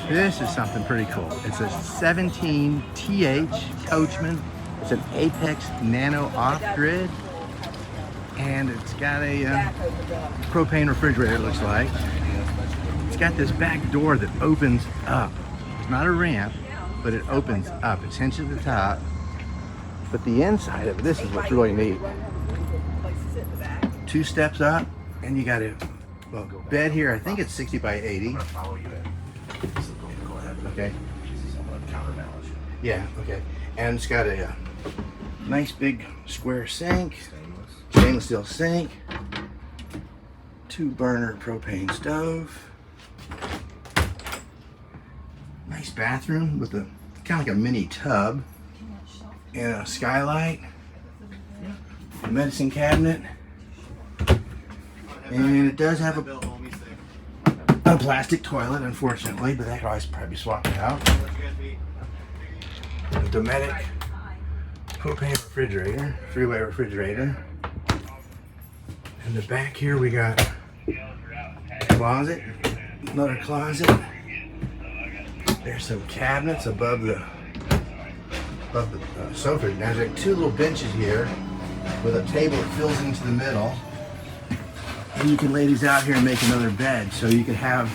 This is something pretty cool. It's a 17 TH Coachman. It's an Apex Nano off-grid. And it's got a propane refrigerator, it looks like. It's got this back door that opens up. It's not a ramp, but it opens up. It's hinged at the top. But the inside of it, this is what's really neat. 2 steps up, and you got a bed here. I think it's 60 by 80. Okay. Yeah, okay. And it's got a nice big square sink, stainless steel sink, 2 burner propane stove, nice bathroom with a kind of like a mini tub, and a skylight, a medicine cabinet, and it does have a plastic toilet, unfortunately, but that could always probably be swapped out. A Dometic propane refrigerator, 3-way refrigerator. In the back here we got a closet, another closet. There's some cabinets above the sofa. Now there's like 2 little benches here with a table that fills into the middle. And you can lay these out here and make another bed. So you could have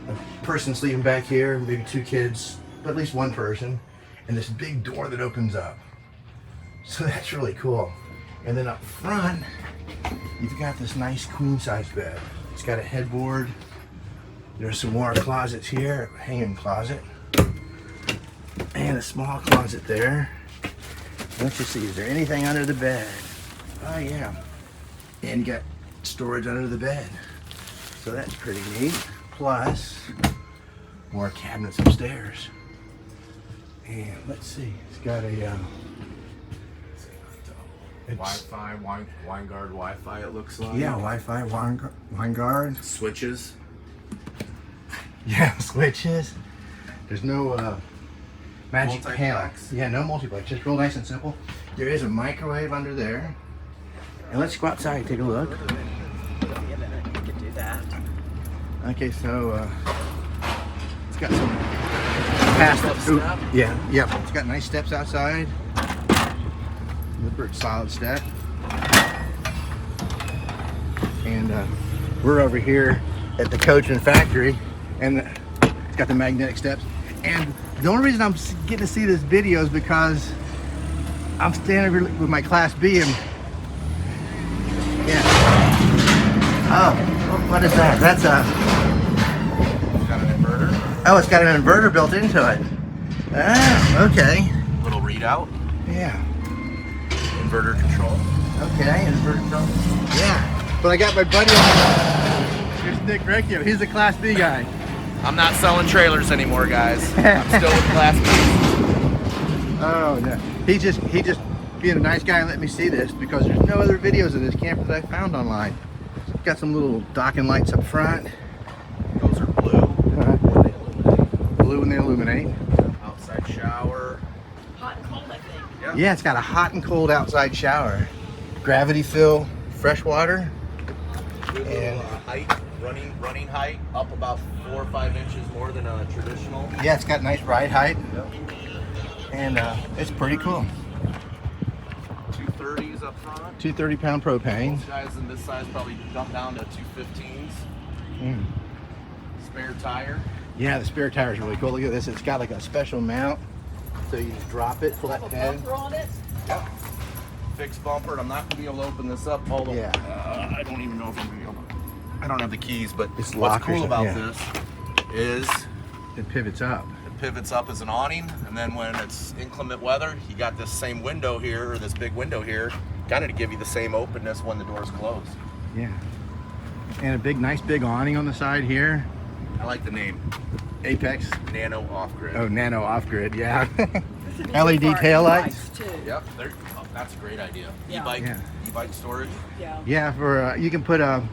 a person sleeping back here, maybe 2 kids, but at least 1 person. And this big door that opens up. So that's really cool. And then up front, you've got this nice queen size bed. It's got a headboard. There's some more closets here, a hanging closet. And a small closet there. Let's just see, is there anything under the bed? Oh yeah. And you got storage under the bed. So that's pretty neat. Plus, more cabinets upstairs. And let's see, it's got a Wi-Fi, wine guard Wi-Fi it looks like. Yeah, Wi-Fi, wine guard. Switches. Yeah, switches. There's no magic panel. Multiplex. Yeah, no multiplex, just real nice and simple. There is a microwave under there. And let's go outside and take a look. Okay, so it's got some yep. It's got nice steps outside. Lippert solid step. And we're over here at the Coachmen factory, and it's got the magnetic steps. And the only reason I'm getting to see this video is because I'm standing over here with my Class B, and yeah. Oh, what is that? That's It's got an inverter. oh, it's got an inverter built into it. Ah, okay. Little readout. Yeah. Inverter control. Okay, inverter control. Yeah. But I got my buddy on. Here's Nick Recchio. He's the Class B guy. I'm not selling trailers anymore, guys. I'm still with Class B. Oh no. He just being a nice guy and let me see this because there's no other videos of this camper that I found online. It's got some little docking lights up front. Those are blue. When they illuminate. Blue when they illuminate. Outside shower. Hot and cold, I think. Yeah. Yeah, it's got a hot and cold outside shower. Gravity fill, fresh water. Good little, height, running height, up about 4 or 5 inches more than a traditional. Yeah, it's got nice ride height. Yep. And it's pretty cool. 230s up front. 2 30-pound propane. Most guys in this size probably dump down to 215s. Mm. Spare tire. Yeah, the spare tire is really cool. Look at this. It's got like a special mount. So you just drop it, pull that pin. Bumper on it. Yep. Fixed bumper. And I'm not going to be able to open this up all the way. Yeah. I don't even know if I'm going to be able to. I don't have the keys, but It's what's locked or cool something, about yeah. this is It pivots up. it pivots up as an awning, and then when it's inclement weather, you got this same window here, or this big window here, kind of to give you the same openness when the door's closed. Yeah. And a nice big awning on the side here. I like the name. Apex. Nano off-grid. Oh, Nano off-grid, yeah. This would be LED good for our tail lights. e-bikes, too. Yep, that's a great idea. Yeah. E-bike, Yeah. e-bike storage. Yeah. Yeah, for you can put a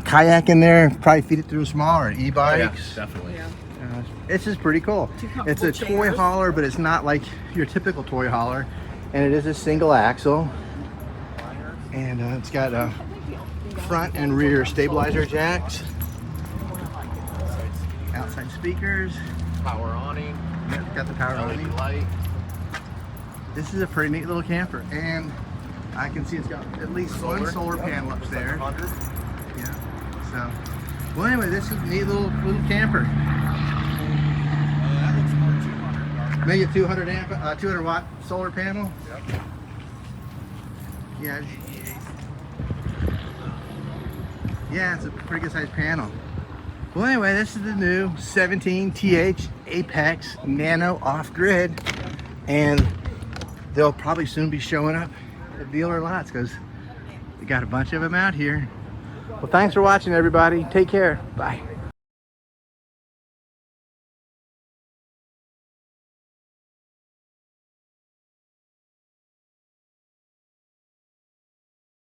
kayak in there, probably feed it through a smaller e-bikes. Definitely. Yeah. It's just pretty cool. Two comfortable It's a toy chairs. hauler, but it's not like your typical toy hauler. And it is a single axle. And it's got front and rear stabilizer jacks. outside speakers. Power awning. Yeah, got the power LED on. light. This is a pretty neat little camper, and I can see it's got at least one solar panel upstairs. 100. Yeah. So, well, anyway, this is a neat little camper. That looks more 200. Maybe a 200 watt solar panel. Yep. Yeah. Yeah, it's a pretty good sized panel. Well, anyway, this is the new 17TH Apex Nano off-grid, and they'll probably soon be showing up at dealer lots because we got a bunch of them out here. Well, thanks for watching, everybody. Take care. Bye.